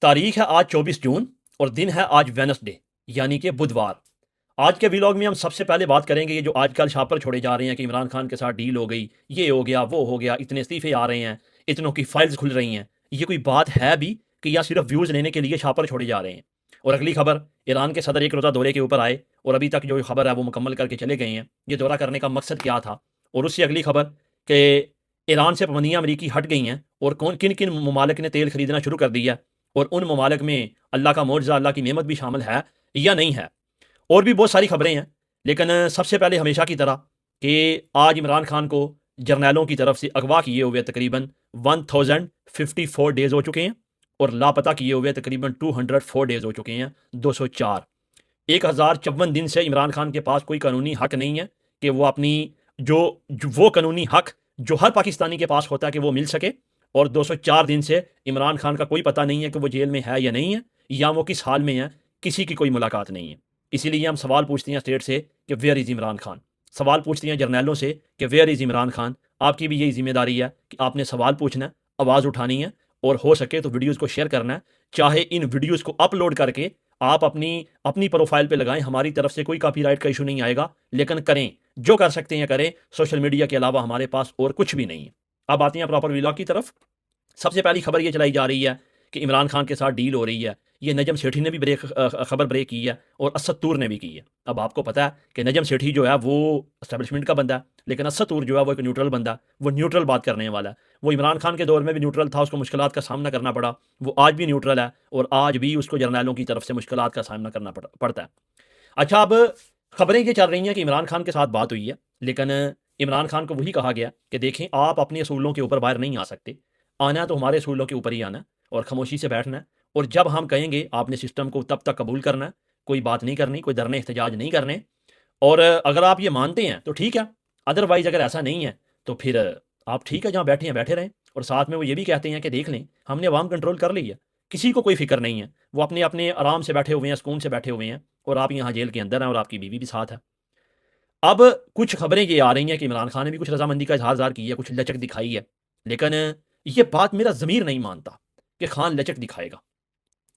تاریخ ہے آج 24 جون اور دن ہے آج وینسڈے یعنی کہ بدوار۔ آج کے ویلاگ میں ہم سب سے پہلے بات کریں گے یہ جو آج کل چھاپر چھوڑے جا رہے ہیں کہ عمران خان کے ساتھ ڈیل ہو گئی، یہ ہو گیا وہ ہو گیا، اتنے استعفے آ رہے ہیں، اتنوں کی فائلز کھل رہی ہیں، یہ کوئی بات ہے بھی کہ یا صرف ویوز لینے کے لیے چھاپر چھوڑے جا رہے ہیں؟ اور اگلی خبر، ایران کے صدر ایک روزہ دورے کے اوپر آئے اور ابھی تک جو خبر ہے وہ مکمل کر کے چلے گئے ہیں، یہ دورہ کرنے کا مقصد کیا تھا؟ اور اس سے اگلی خبر کہ ایران سے پابندیاں امریکی ہٹ گئی ہیں اور کن کن ممالک نے تیل خریدنا شروع کر دیا، اور ان ممالک میں اللہ کا معجزہ، اللہ کی نعمت بھی شامل ہے یا نہیں ہے؟ اور بھی بہت ساری خبریں ہیں، لیکن سب سے پہلے ہمیشہ کی طرح کہ آج عمران خان کو جرنیلوں کی طرف سے اغوا کیے ہوئے تقریباً 1054 ڈیز ہو چکے ہیں اور لاپتہ کیے ہوئے تقریباً 204 ڈیز ہو چکے ہیں، 204۔ 1054 دن سے عمران خان کے پاس کوئی قانونی حق نہیں ہے کہ وہ اپنی وہ قانونی حق جو ہر پاکستانی کے پاس ہوتا ہے کہ وہ مل سکے، اور 204 دن سے عمران خان کا کوئی پتہ نہیں ہے کہ وہ جیل میں ہے یا نہیں ہے، یا وہ کس حال میں ہے، کسی کی کوئی ملاقات نہیں ہے۔ اسی لیے ہم سوال پوچھتے ہیں اسٹیٹ سے کہ ویئر از عمران خان، سوال پوچھتے ہیں جرنیلوں سے کہ ویئر از عمران خان۔ آپ کی بھی یہی ذمہ داری ہے کہ آپ نے سوال پوچھنا ہے، آواز اٹھانی ہے، اور ہو سکے تو ویڈیوز کو شیئر کرنا ہے، چاہے ان ویڈیوز کو اپلوڈ کر کے آپ اپنی پروفائل پہ لگائیں، ہماری طرف سے کوئی کاپی رائٹ کا ایشو نہیں آئے گا، لیکن کریں، جو کر سکتے ہیں کریں، سوشل میڈیا کے علاوہ ہمارے پاس اور کچھ بھی نہیں ہے۔ اب آتے ہیں پراپر ویلاگ کی طرف۔ سب سے پہلی خبر یہ چلائی جا رہی ہے کہ عمران خان کے ساتھ ڈیل ہو رہی ہے، یہ نجم سیٹھی نے بھی خبر بریک کی ہے اور اسد طور نے بھی کی ہے۔ اب آپ کو پتا ہے کہ نجم سیٹھی جو ہے وہ اسٹیبلشمنٹ کا بندہ ہے، لیکن اسد طور جو ہے وہ ایک نیوٹرل بندہ ہے، وہ نیوٹرل بات کرنے والا ہے۔ وہ عمران خان کے دور میں بھی نیوٹرل تھا، اس کو مشکلات کا سامنا کرنا پڑا، وہ آج بھی نیوٹرل ہے اور آج بھی اس کو جرنیلوں کی طرف سے مشکلات کا سامنا کرنا پڑتا ہے۔ اچھا، اب خبریں یہ چل رہی ہیں کہ عمران خان کے ساتھ بات ہوئی ہے، لیکن عمران خان کو وہی کہا گیا کہ دیکھیں آپ اپنے اصولوں کے اوپر باہر نہیں آ سکتے، آنا ہے تو ہمارے اصولوں کے اوپر ہی آنا ہے اور خاموشی سے بیٹھنا ہے، اور جب ہم کہیں گے آپ نے سسٹم کو تب تک قبول کرنا ہے، کوئی بات نہیں کرنی، کوئی درنے احتجاج نہیں کرنے، اور اگر آپ یہ مانتے ہیں تو ٹھیک ہے، ادروائز اگر ایسا نہیں ہے تو پھر آپ ٹھیک ہے جہاں بیٹھے ہیں بیٹھے رہیں۔ اور ساتھ میں وہ یہ بھی کہتے ہیں کہ دیکھ لیں ہم نے عوام کنٹرول کر لی ہے، کسی کو کوئی فکر نہیں ہے، وہ اپنے آرام سے بیٹھے ہوئے ہیں، سکون سے بیٹھے ہوئے ہیں، اور آپ یہاں جیل کے اندر ہیں اور آپ کی بیوی بھی ساتھ ہے۔ اب کچھ خبریں یہ آ رہی ہیں کہ عمران خان نے بھی کچھ رضامندی کا اظہار کیا ہے، کچھ لچک دکھائی ہے، لیکن یہ بات میرا ضمیر نہیں مانتا کہ خان لچک دکھائے گا،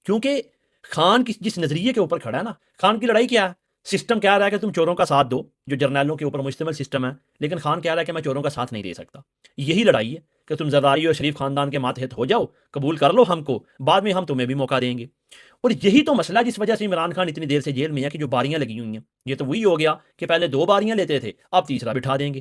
کیونکہ خان جس نظریے کے اوپر کھڑا ہے نا، خان کی لڑائی کیا ہے؟ سسٹم کہہ رہا ہے کہ تم چوروں کا ساتھ دو، جو جرنیلوں کے اوپر مشتمل سسٹم ہے، لیکن خان کہہ رہا ہے کہ میں چوروں کا ساتھ نہیں دے سکتا۔ یہی لڑائی ہے کہ تم زرداری اور شریف خاندان کے ماتحت ہو جاؤ، قبول کر لو ہم کو، بعد میں ہم تمہیں بھی موقع دیں گے۔ اور یہی تو مسئلہ جس وجہ سے عمران خان اتنی دیر سے جیل میں ہے کہ جو باریاں لگی ہوئی ہیں، یہ تو وہی ہو گیا کہ پہلے 2 باریاں لیتے تھے، اب تیسرا بٹھا دیں گے۔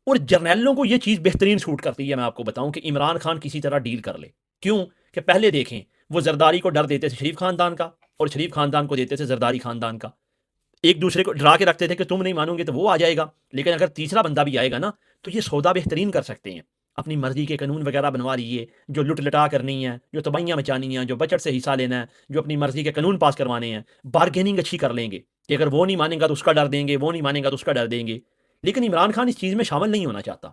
اور جرنیلوں کو یہ چیز بہترین سوٹ کرتی ہے، میں آپ کو بتاؤں، کہ عمران خان کسی طرح ڈیل کر لے۔ کیوں؟ کہ پہلے دیکھیں وہ زرداری کو ڈر دیتے تھے شریف خاندان کا، اور شریف خاندان کو دیتے تھے زرداری خاندان کا، ایک دوسرے کو ڈرا کے رکھتے تھے کہ تم نہیں مانو گے تو وہ آ جائے گا، لیکن اگر تیسرا بندہ بھی آئے گا نا تو یہ سودا بہترین کر سکتے ہیں، اپنی مرضی کے قانون وغیرہ بنوا لیے، جو لٹ لٹا کرنی ہے، جو تباہیاں مچانی ہیں، جو بجٹ سے حصہ لینا ہے، جو اپنی مرضی کے قانون پاس کروانے ہیں، بارگیننگ اچھی کر لیں گے کہ اگر وہ نہیں مانے گا تو اس کا ڈر دیں گے، وہ نہیں مانے گا تو اس کا ڈر دیں گے۔ لیکن عمران خان اس چیز میں شامل نہیں ہونا چاہتا۔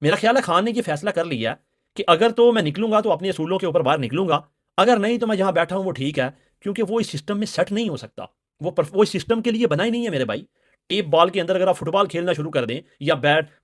میرا خیال ہے خان نے یہ فیصلہ کر لیا کہ اگر تو میں نکلوں گا تو اپنے اصولوں کے اوپر باہر نکلوں گا، اگر نہیں تو میں جہاں بیٹھا ہوں وہ ٹھیک ہے، کیونکہ وہ اس سسٹم میں سیٹ نہیں ہو سکتا، وہ اس سسٹم کے لیے بنا ہی نہیں ہے میرے بھائی۔ ٹیپ بال کے اندر اگر آپ فٹ بال کھیلنا شروع کر دیں یا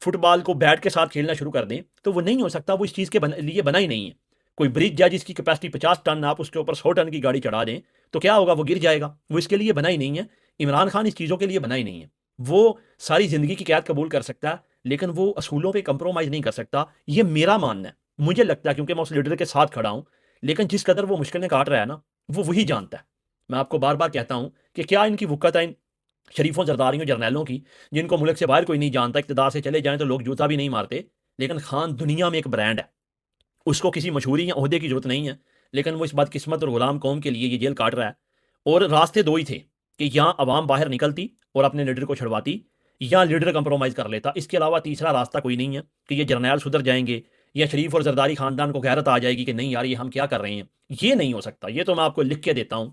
فٹ بال کو بیٹ کے ساتھ کھیلنا شروع کر دیں تو وہ نہیں ہو سکتا، وہ اس چیز کے لیے بنا ہی نہیں ہے۔ کوئی برج ہے جس کی کیپیسٹی 50 ٹن، آپ اس کے اوپر 100 ٹن کی گاڑی چڑھا دیں تو کیا ہوگا؟ وہ گر جائے گا، وہ اس کے لیے بنا ہی نہیں ہے۔ عمران خان اس چیزوں کے لیے بنا ہی نہیں ہے، وہ ساری زندگی کی قید قبول کر سکتا ہے لیکن وہ اصولوں پہ کمپرومائز نہیں کر سکتا، یہ میرا ماننا ہے، مجھے لگتا ہے، کیونکہ میں اس لیڈر کے ساتھ کھڑا ہوں، لیکن جس قدر وہ مشکلیں کاٹ رہا ہے نا وہ وہی جانتا ہے۔ میں آپ کو بار بار کہتا ہوں کہ کیا ان کی وقت ہے ان شریفوں، زرداریوں، جرنیلوں کی، جن کو ملک سے باہر کوئی نہیں جانتا، اقتدار سے چلے جائیں تو لوگ جوتا بھی نہیں مارتے، لیکن خان دنیا میں ایک برانڈ ہے، اس کو کسی مشہوری یا عہدے کی ضرورت نہیں ہے، لیکن وہ اس بدقسمت اور غلام قوم کے لیے یہ جیل کاٹ رہا ہے۔ اور راستے 2 ہی تھے کہ یہاں عوام باہر نکلتی اور اپنے لیڈر کو چھڑواتی، یا لیڈر کمپرومائز کر لیتا، اس کے علاوہ تیسرا راستہ کوئی نہیں ہے کہ یہ جرنیل سدھر جائیں گے یا شریف اور زرداری خاندان کو غیرت آ جائے گی کہ نہیں یار یہ ہم کیا کر رہے ہیں، یہ نہیں ہو سکتا، یہ تو میں آپ کو لکھ کے دیتا ہوں۔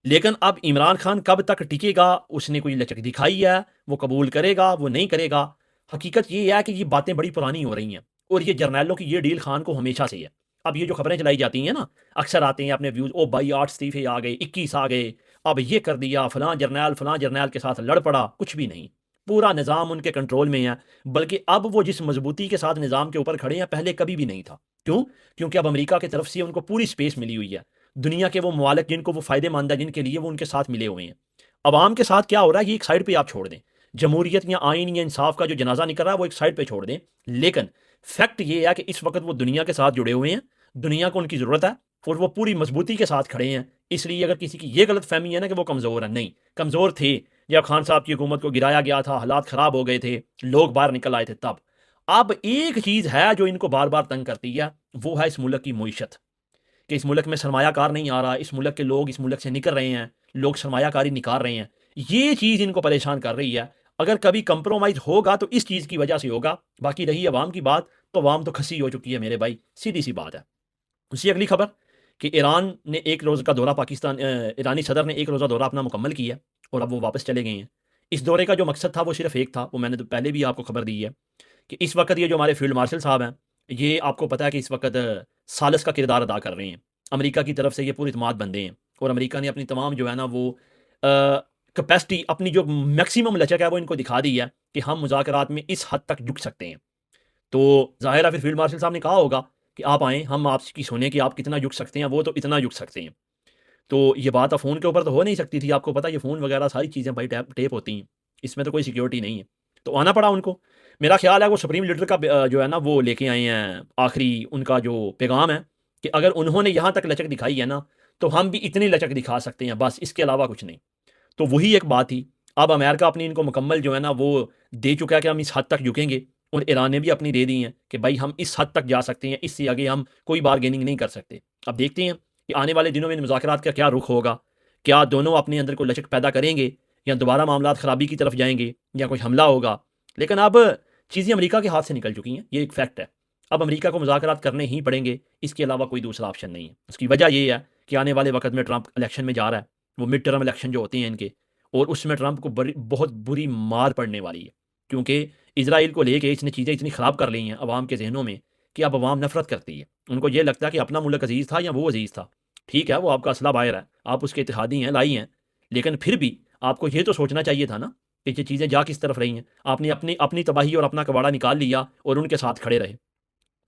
لیکن اب عمران خان کب تک ٹکے گا؟ اس نے کوئی لچک دکھائی ہے، وہ قبول کرے گا، وہ نہیں کرے گا؟ حقیقت یہ ہے کہ یہ باتیں بڑی پرانی ہو رہی ہیں اور یہ جرنیلوں کی یہ ڈیل خان کو ہمیشہ سے ہے۔ اب یہ جو خبریں چلائی جاتی ہیں نا، اکثر آتے ہیں اپنے ویوز، او بھائی 8 استعفے آ گئے، 21 آ گئے، اب یہ کر دیا، فلاں جرنیل کے ساتھ لڑ پڑا، کچھ بھی نہیں، پورا نظام ان کے کنٹرول میں ہے، بلکہ اب وہ جس مضبوطی کے ساتھ نظام کے اوپر کھڑے ہیں پہلے کبھی بھی نہیں تھا۔ کیوں؟ کیونکہ اب امریکہ کی طرف سے ان کو پوری سپیس ملی ہوئی ہے۔ دنیا کے وہ ممالک جن کو وہ فائدے مند ہے، جن کے لیے وہ ان کے ساتھ ملے ہوئے ہیں۔ عوام کے ساتھ کیا ہو رہا ہے یہ ایک سائڈ پہ آپ چھوڑ دیں، جمہوریت یا آئین یا انصاف کا جو جنازہ نکل رہا ہے وہ ایک سائڈ پہ چھوڑ دیں، لیکن فیکٹ یہ ہے کہ اس وقت وہ دنیا کے ساتھ جڑے ہوئے ہیں، دنیا کو ان کی ضرورت ہے اور وہ پوری مضبوطی کے ساتھ کھڑے ہیں۔ اس لیے اگر کسی کی یہ غلط فہمی ہے نا کہ وہ کمزور ہے، نہیں، کمزور تھے جب خان صاحب کی حکومت کو گرایا گیا تھا، حالات خراب ہو گئے تھے، لوگ باہر نکل آئے تھے تب۔ اب ایک چیز ہے جو ان کو بار بار تنگ کرتی ہے، وہ ہے اس ملک کی معیشت، کہ اس ملک میں سرمایہ کار نہیں آ رہا، اس ملک کے لوگ اس ملک سے نکل رہے ہیں، لوگ سرمایہ کاری نکال رہے ہیں، یہ چیز ان کو پریشان کر رہی ہے۔ اگر کبھی کمپرومائز ہوگا تو اس چیز کی وجہ سے ہوگا، باقی رہی عوام کی بات تو عوام تو کھسی ہو چکی ہے میرے بھائی، سیدھی سی بات ہے۔ اسی اگلی خبر کہ ایران نے ایک روز کا دورہ ایرانی صدر نے ایک روزہ دورہ اپنا مکمل کیا اور اب وہ واپس چلے گئے ہیں۔ اس دورے کا جو مقصد تھا وہ صرف ایک تھا، وہ میں نے تو پہلے بھی آپ کو خبر دی ہے کہ اس وقت یہ جو ہمارے فیلڈ مارشل صاحب ہیں، یہ آپ کو پتہ ہے کہ اس وقت سالس کا کردار ادا کر رہے ہیں، امریکہ کی طرف سے یہ پوری اعتماد بندے ہیں، اور امریکہ نے اپنی تمام جو ہے نا وہ کیپیسٹی، اپنی جو میکسیمم لچک ہے وہ ان کو دکھا دی ہے کہ ہم مذاکرات میں اس حد تک جھک سکتے ہیں۔ تو ظاہر ہے پھر فیلڈ مارشل صاحب نے کہا ہوگا کہ آپ آئیں، ہم آپ کی سنیں کہ آپ کتنا جھک سکتے ہیں، وہ تو اتنا جھک سکتے ہیں۔ تو یہ بات اب فون کے اوپر تو ہو نہیں سکتی تھی، آپ کو پتہ یہ فون وغیرہ ساری چیزیں بھائی ٹیپ ہوتی ہیں، اس میں تو کوئی سیکیورٹی نہیں ہے، تو آنا پڑا ان کو۔ میرا خیال ہے وہ سپریم لیڈر کا جو ہے نا وہ لے کے آئے ہیں آخری ان کا جو پیغام ہے کہ اگر انہوں نے یہاں تک لچک دکھائی ہے نا تو ہم بھی اتنی لچک دکھا سکتے ہیں، بس اس کے علاوہ کچھ نہیں۔ تو وہی ایک بات تھی۔ اب امریکہ اپنی ان کو مکمل جو ہے نا وہ دے چکا ہے کہ ہم اس حد تک جھکیں گے، اور ایران نے بھی اپنی دے دی ہیں کہ بھائی ہم اس حد تک جا سکتے ہیں، اس سے آگے ہم کوئی بارگیننگ نہیں کر سکتے۔ اب دیکھتے ہیں کہ آنے والے دنوں میں مذاکرات کا کیا رخ ہوگا، کیا دونوں اپنے اندر کوئی لچک پیدا کریں گے یا دوبارہ معاملات خرابی کی طرف جائیں گے یا کوئی حملہ ہوگا۔ لیکن اب چیزیں امریکہ کے ہاتھ سے نکل چکی ہیں، یہ ایک فیکٹ ہے۔ اب امریکہ کو مذاکرات کرنے ہی پڑیں گے، اس کے علاوہ کوئی دوسرا آپشن نہیں ہے۔ اس کی وجہ یہ ہے کہ آنے والے وقت میں ٹرمپ الیکشن میں جا رہا ہے، وہ مڈ ٹرم الیکشن جو ہوتے ہیں ان کے، اور اس میں ٹرمپ کو بہت بری مار پڑنے والی ہے، کیونکہ اسرائیل کو لے کے اس نے چیزیں اتنی خراب کر لی ہیں عوام کے ذہنوں میں کہ اب عوام نفرت کرتی ہے۔ ان کو یہ لگتا ہے کہ اپنا ملک عزیز تھا یا وہ عزیز تھا، ٹھیک ہے وہ آپ کا اسلحہ باہر ہے، آپ اس کے اتحادی ہیں، لائی ہیں، لیکن پھر بھی آپ کو یہ تو سوچنا چاہیے تھا نا کہ یہ چیزیں جا کس طرف رہی ہیں۔ آپ نے اپنی تباہی اور اپنا کباڑہ نکال لیا اور ان کے ساتھ کھڑے رہے۔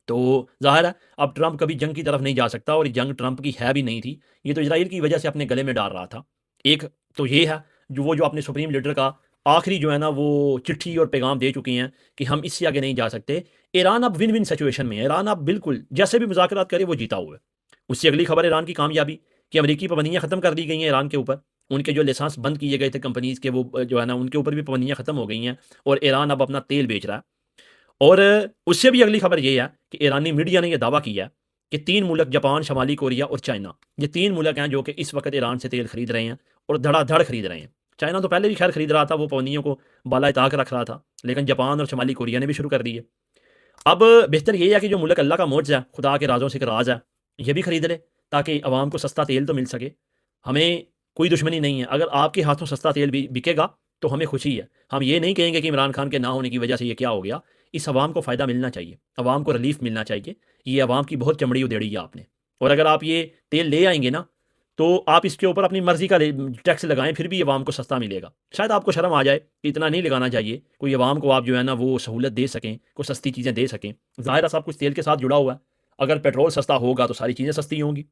تو ظاہر ہے اب ٹرمپ کبھی جنگ کی طرف نہیں جا سکتا، اور یہ جنگ ٹرمپ کی ہے بھی نہیں تھی، یہ تو اسرائیل کی وجہ سے اپنے گلے میں ڈال رہا تھا۔ ایک تو یہ ہے جو اپنے سپریم لیڈر کا آخری جو ہے نا وہ چٹھی اور پیغام دے چکے ہیں کہ ہم اس سے آگے نہیں جا سکتے۔ ایران اب ون ون سچویشن میں ہے، ایران اب بالکل جیسے بھی مذاکرات کرے وہ جیتا ہوا ہے۔ اس سے اگلی خبر ایران کی کامیابی کہ امریکی پابندیاں ختم کر دی گئی ہیں ایران کے اوپر، ان کے جو لائسنس بند کیے گئے تھے کمپنیز کے، وہ جو ہے نا ان کے اوپر بھی پابندیاں ختم ہو گئی ہیں، اور ایران اب اپنا تیل بیچ رہا ہے۔ اور اس سے بھی اگلی خبر یہ ہے کہ ایرانی میڈیا نے یہ دعویٰ کیا ہے کہ 3 ملک جاپان، شمالی کوریا اور چائنا، یہ 3 ملک ہیں جو کہ اس وقت ایران سے تیل خرید رہے ہیں اور دھڑا دھڑ خرید رہے ہیں۔ چائنا تو پہلے بھی خیر خرید رہا تھا، وہ پابندیوں کو بالائے طاق رکھ رہا تھا، لیکن جاپان اور شمالی کوریا نے بھی شروع کر دی ہے۔ اب بہتر یہ ہے کہ جو ملک اللہ کا معجزہ ہے، خدا کے رازوں سے ایک راز ہے، یہ بھی خرید لے تاکہ عوام کو سستا تیل تو مل سکے۔ ہمیں کوئی دشمنی نہیں ہے، اگر آپ کے ہاتھوں سستا تیل بھی بکے گا تو ہمیں خوشی ہے۔ ہم یہ نہیں کہیں گے کہ عمران خان کے نہ ہونے کی وجہ سے یہ کیا ہو گیا، اس عوام کو فائدہ ملنا چاہیے، عوام کو ریلیف ملنا چاہیے۔ یہ عوام کی بہت چمڑی ادھیڑی ہے آپ نے، اور اگر آپ یہ تیل لے آئیں گے نا تو آپ اس کے اوپر اپنی مرضی کا ٹیکس لگائیں، پھر بھی عوام کو سستا ملے گا۔ شاید آپ کو شرم آ جائے کہ اتنا نہیں لگانا چاہیے، کوئی عوام کو آپ جو ہے نا وہ سہولت دے سکیں، کوئی سستی چیزیں دے سکیں۔ ظاہر ہے سب کچھ تیل کے ساتھ جڑا ہوا ہے، اگر پیٹرول سستا ہوگا تو ساری چیزیں سستی ہوں گی۔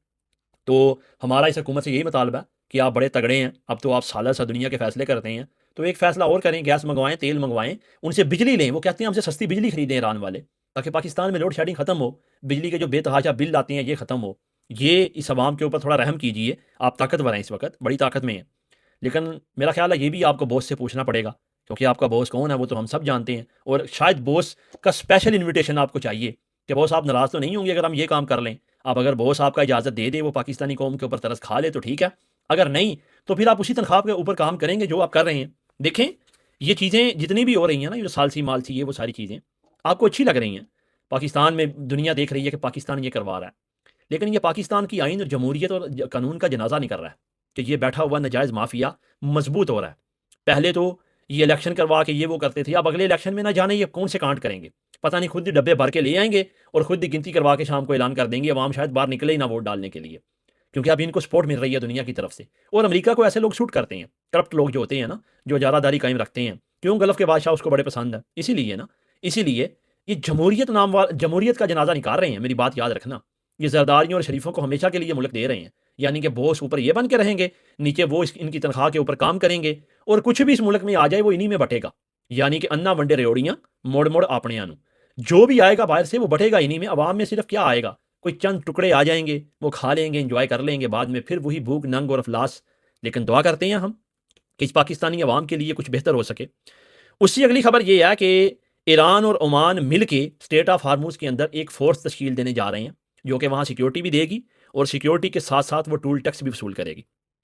تو ہمارا اس حکومت سے یہی مطالبہ ہے کہ آپ بڑے تگڑے ہیں، اب تو آپ سالہ سا دنیا کے فیصلے کرتے ہیں، تو ایک فیصلہ اور کریں، گیس منگوائیں، تیل منگوائیں، ان سے بجلی لیں۔ وہ کہتے ہیں ہم سے سستی بجلی خریدیں ایران والے، تاکہ پاکستان میں لوڈ شیڈنگ ختم ہو، بجلی کے جو بے تحاشا بل آتے ہیں یہ ختم ہو۔ یہ اس عوام کے اوپر تھوڑا رحم کیجیے، آپ طاقتور ہیں، اس وقت بڑی طاقت میں ہیں، لیکن میرا خیال ہے یہ بھی آپ کو بوس سے پوچھنا پڑے گا، کیونکہ آپ کا بوس کون ہے وہ تو ہم سب جانتے ہیں، اور شاید بوس کا اسپیشل انویٹیشن آپ کو چاہیے کہ بوس آپ ناراض تو نہیں ہوں گے اگر ہم یہ کام کر لیں۔ اب اگر بوس آپ کا اجازت دے دے، وہ پاکستانی قوم کے اوپر ترس کھا لے تو ٹھیک ہے، اگر نہیں تو پھر آپ اسی تنخواہ کے اوپر کام کریں گے جو آپ کر رہے ہیں۔ دیکھیں یہ چیزیں جتنی بھی ہو رہی ہیں نا، یہ سالسی مالسی، یہ وہ ساری چیزیں آپ کو اچھی لگ رہی ہیں، پاکستان میں دنیا دیکھ رہی ہے کہ پاکستان یہ کروا رہا ہے، لیکن یہ پاکستان کی آئین اور جمہوریت اور قانون کا جنازہ نہیں کر رہا ہے کہ یہ بیٹھا ہوا ناجائز مافیا مضبوط ہو رہا ہے۔ پہلے تو یہ الیکشن کروا کے یہ وہ کرتے تھے، اب اگلے الیکشن میں نہ جانے یہ کون سے کانٹ کریں گے، پتہ نہیں خود ہی ڈبے بھر کے لے آئیں گے اور خود ہی گنتی کروا کے شام کو اعلان کر دیں گے، عوام شاید باہر نکلے ہی نہ ووٹ ڈالنے کے لیے، کیونکہ اب ان کو سپورٹ مل رہی ہے دنیا کی طرف سے۔ اور امریکہ کو ایسے لوگ سوٹ کرتے ہیں، کرپٹ لوگ جو ہوتے ہیں نا، جو اجارہ داری قائم رکھتے ہیں، کیوں گلف کے بادشاہ اس کو بڑے پسند ہے، اسی لیے یہ جمہوریت کا جنازہ نکال رہے ہیں۔ میری بات یاد رکھنا، یہ زرداریوں اور شریفوں کو ہمیشہ کے لیے ملک دے رہے ہیں، یعنی کہ بوس اوپر یہ بن کے رہیں گے، نیچے وہ ان کی تنخواہ کے اوپر کام کریں گے، اور کچھ بھی اس ملک میں آ جائے وہ انہی میں بٹے گا، یعنی کہ انا ونڈے ریوڑیاں موڑ موڑ اپنے آنو، جو بھی آئے گا باہر سے وہ بٹے گا انہی میں، عوام میں صرف کیا آئے گا، کوئی چند ٹکڑے آ جائیں گے، وہ کھا لیں گے، انجوائے کر لیں گے، بعد میں پھر وہی بھوک ننگ اور افلاس۔ لیکن دعا کرتے ہیں ہم کہ اس پاکستانی عوام کے لیے کچھ بہتر ہو سکے۔ اس سے اگلی خبر یہ ہے کہ ایران اور عمان مل کے اسٹیٹ آف ہارموز کے اندر ایک فورس تشکیل دینے جا رہے ہیں، جو کہ وہاں سیکیورٹی بھی دے گی، اور سیکیورٹی کے ساتھ ساتھ وہ ٹول ٹیکس بھی وصول کرے گی۔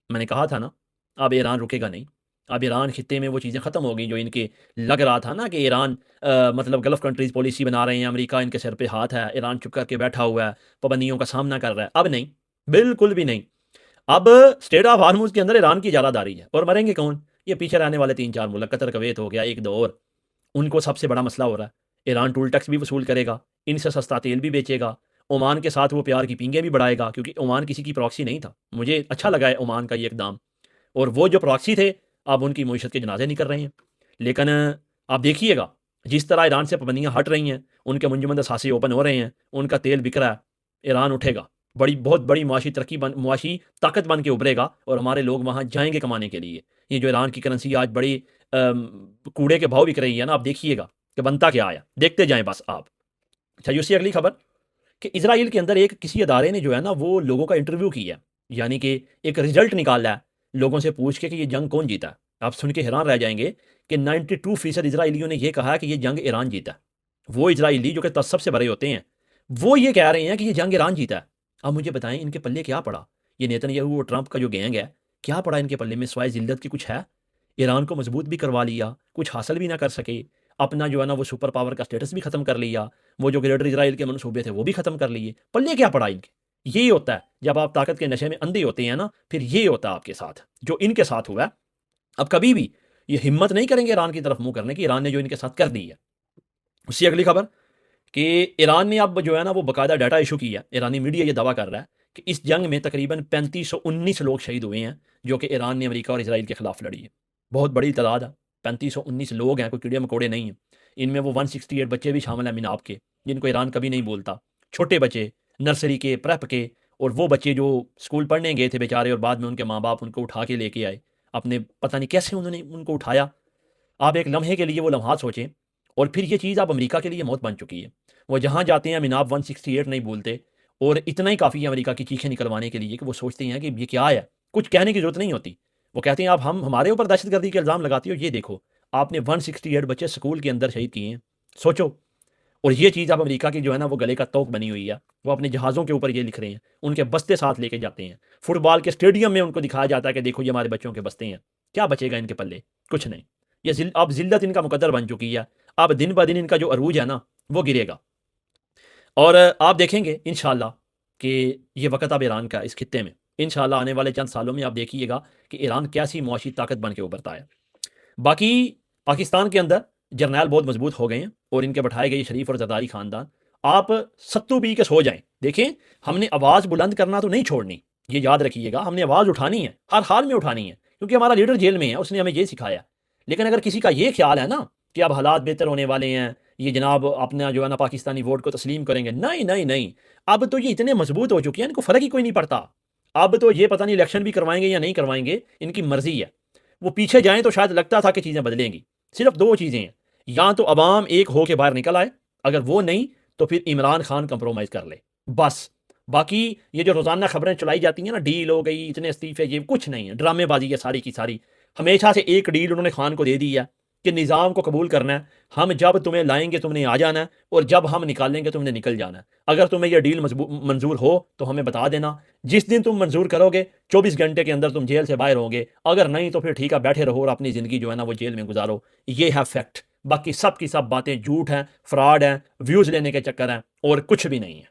میں نے کہا تھا نا، اب ایران رکے گا نہیں، اب ایران خطے میں وہ چیزیں ختم ہو گئی جو ان کے لگ رہا تھا نا کہ ایران مطلب گلف کنٹریز پالیسی بنا رہے ہیں، امریکہ ان کے سر پہ ہاتھ ہے، ایران چپ کر کے بیٹھا ہوا ہے، پابندیوں کا سامنا کر رہا ہے۔ اب نہیں، بالکل بھی نہیں۔ اب اسٹیٹ آف ہارموز کے اندر ایران کی اجارہ داری ہے، اور مریں گے کون؟ یہ پیچھے رہنے والے 3-4 ملک، قطر کویت ہو گیا، ایک دو اور، ان کو سب سے بڑا مسئلہ ہو رہا ہے۔ ایران ٹول ٹیکس بھی وصول کرے گا، ان سے سستا تیل بھی بیچے گا، عمان کے ساتھ وہ پیار کی پینگیں بھی بڑھائے گا، کیونکہ عمان کسی کی پراکسی نہیں تھا۔ مجھے اچھا لگا ہے عمان کا یہ اقدام، اور وہ جو پراکسی تھے اب ان کی معیشت کے جنازے نکل رہے ہیں۔ لیکن آپ دیکھیے گا جس طرح ایران سے پابندیاں ہٹ رہی ہیں، ان کے منجمد اثاثے اوپن ہو رہے ہیں، ان کا تیل بک رہا ہے، ایران اٹھے گا، بہت بڑی معاشی ترقی معاشی طاقت بن کے ابھرے گا، اور ہمارے لوگ وہاں جائیں گے کمانے کے لیے۔ یہ جو ایران کی کرنسی آج بڑی کوڑے کے بھاؤ بک رہی ہے نا، آپ دیکھیے گا کہ بنتا کیا آیا، دیکھتے جائیں بس آپ۔ اچھا، اس سے اگلی خبر کہ اسرائیل کے اندر ایک کسی ادارے نے جو ہے نا وہ لوگوں کا انٹرویو کیا ہے، یعنی کہ ایک رزلٹ نکالا ہے لوگوں سے پوچھ کے کہ یہ جنگ کون جیتا ہے۔ آپ سن کے حیران رہ جائیں گے کہ 92% اسرائیلیوں نے یہ کہا کہ یہ جنگ ایران جیتا ہے۔ وہ اسرائیلی جو کہ تعصب سے بھرے ہوتے ہیں وہ یہ کہہ رہے ہیں کہ یہ جنگ ایران جیتا ہے۔ اب مجھے بتائیں ان کے پلے کیا پڑا؟ یہ نیتن یاہو اور ٹرمپ کا جو گینگ ہے، کیا پڑا ان کے پلے میں سوائے ذلت کی؟ کچھ ہے؟ ایران کو مضبوط بھی کروا لیا، کچھ حاصل بھی نہ کر سکے، اپنا جو ہے نا وہ سپر پاور کا سٹیٹس بھی ختم کر لیا، وہ جو گریٹر اسرائیل کے منصوبے تھے وہ بھی ختم کر لیے۔ پلے کیا پڑا ان کے؟ یہی ہوتا ہے جب آپ طاقت کے نشے میں اندھے ہوتے ہیں نا، پھر یہ ہوتا ہے آپ کے ساتھ جو ان کے ساتھ ہوا ہے۔ اب کبھی بھی یہ ہمت نہیں کریں گے ایران کی طرف منہ کرنے کی، ایران نے جو ان کے ساتھ کر دی ہے۔ اس سے اگلی خبر کہ ایران نے اب جو ہے نا وہ باقاعدہ ڈیٹا ایشو کیا ہے، ایرانی میڈیا یہ دعویٰ کر رہا ہے کہ اس جنگ میں تقریباً 3519 لوگ شہید ہوئے ہیں، جو کہ ایران نے امریکہ اور اسرائیل کے خلاف لڑی ہے۔ بہت بڑی تعداد ہے، 3519 لوگ ہیں، کوئی کیڑے مکوڑے نہیں ہیں۔ ان میں وہ 168 بچے بھی شامل ہیں میناب کے، جن کو ایران کبھی نہیں بولتا، چھوٹے بچے، نرسری کے، پریپ کے، اور وہ بچے جو اسکول پڑھنے گئے تھے بیچارے، اور بعد میں ان کے ماں باپ ان کو اٹھا کے لے کے آئے، اپنے پتہ نہیں کیسے انہوں نے ان کو اٹھایا۔ آپ ایک لمحے کے لیے وہ لمحات سوچیں، اور پھر یہ چیز اب امریکہ کے لیے موت بن چکی ہے۔ وہ جہاں جاتے ہیں میناب 168 نہیں بولتے، اور اتنا ہی کافی ہے امریکہ کی چیخیں نکلوانے کے لیے کہ وہ سوچتے ہیں کہ یہ کیا ہے، کچھ کہنے کی ضرورت نہیں ہوتی۔ وہ کہتے ہیں آپ ہمارے اوپر دہشت گردی کے الزام لگاتے ہو، یہ دیکھو آپ نے 168 بچے سکول کے اندر شہید کیے ہیں، سوچو۔ اور یہ چیز اب امریکہ کی جو ہے نا وہ گلے کا توق بنی ہوئی ہے، وہ اپنے جہازوں کے اوپر یہ لکھ رہے ہیں، ان کے بستے ساتھ لے کے جاتے ہیں، فٹ بال کے اسٹیڈیم میں ان کو دکھایا جاتا ہے کہ دیکھو یہ ہمارے بچوں کے بستے ہیں۔ کیا بچے گا ان کے پلے؟ کچھ نہیں۔ یہ اب ذلت ان کا مقدر بن چکی ہے، اب دن بہ دن ان کا جو عروج ہے نا وہ گرے گا، اور آپ دیکھیں گے انشاءاللہ کہ یہ وقت اب ایران کا اس خطے میں انشاءاللہ آنے والے چند سالوں میں آپ دیکھیے گا کہ ایران کیسی معاشی طاقت بن کے ابھرتا ہے۔ باقی پاکستان کے اندر جرنیل بہت مضبوط ہو گئے ہیں، اور ان کے بٹھائے گئے شریف اور زرداری خاندان، آپ ستو پی کے سو جائیں۔ دیکھیں، ہم نے آواز بلند کرنا تو نہیں چھوڑنی، یہ یاد رکھیے گا، ہم نے آواز اٹھانی ہے، ہر حال میں اٹھانی ہے، کیونکہ ہمارا لیڈر جیل میں ہے، اس نے ہمیں یہ سکھایا۔ لیکن اگر کسی کا یہ خیال ہے نا کہ اب حالات بہتر ہونے والے ہیں، یہ جناب اپنا جو ہے نا پاکستانی ووٹ کو تسلیم کریں گے، نہیں نہیں نہیں، اب تو یہ اتنے مضبوط ہو چکے ہیں، ان کو فرق ہی کوئی نہیں پڑتا۔ اب تو یہ پتہ نہیں الیکشن بھی کروائیں گے یا نہیں کروائیں گے، ان کی مرضی ہے۔ وہ پیچھے جائیں تو شاید لگتا تھا کہ چیزیں بدلیں گی، صرف دو چیزیں ہیں، یا تو عوام ایک ہو کے باہر نکل آئے، اگر وہ نہیں تو پھر عمران خان کمپرومائز کر لے، بس۔ باقی یہ جو روزانہ خبریں چلائی جاتی ہیں نا، ڈیل ہو گئی، اتنے استعفے، یہ کچھ نہیں ہے، ڈرامے بازی ہے ساری کی ساری۔ ہمیشہ سے ایک ڈیل انہوں نے خان کو دے دی ہے کہ نظام کو قبول کرنا ہے، ہم جب تمہیں لائیں گے تم نے آ جانا ہے، اور جب ہم نکالیں گے تم نے نکل جانا ہے۔ اگر تمہیں یہ ڈیل منظور ہو تو ہمیں بتا دینا، جس دن تم منظور کرو گے 24 گھنٹے کے اندر تم جیل سے باہر ہوں گے، اگر نہیں تو پھر ٹھیک ہے بیٹھے رہو اور اپنی زندگی جو ہے نا وہ جیل میں گزارو۔ یہ ہے فیکٹ، باقی سب کی سب باتیں جھوٹ ہیں، فراڈ ہیں، ویوز لینے کے چکر ہیں، اور کچھ بھی نہیں ہے۔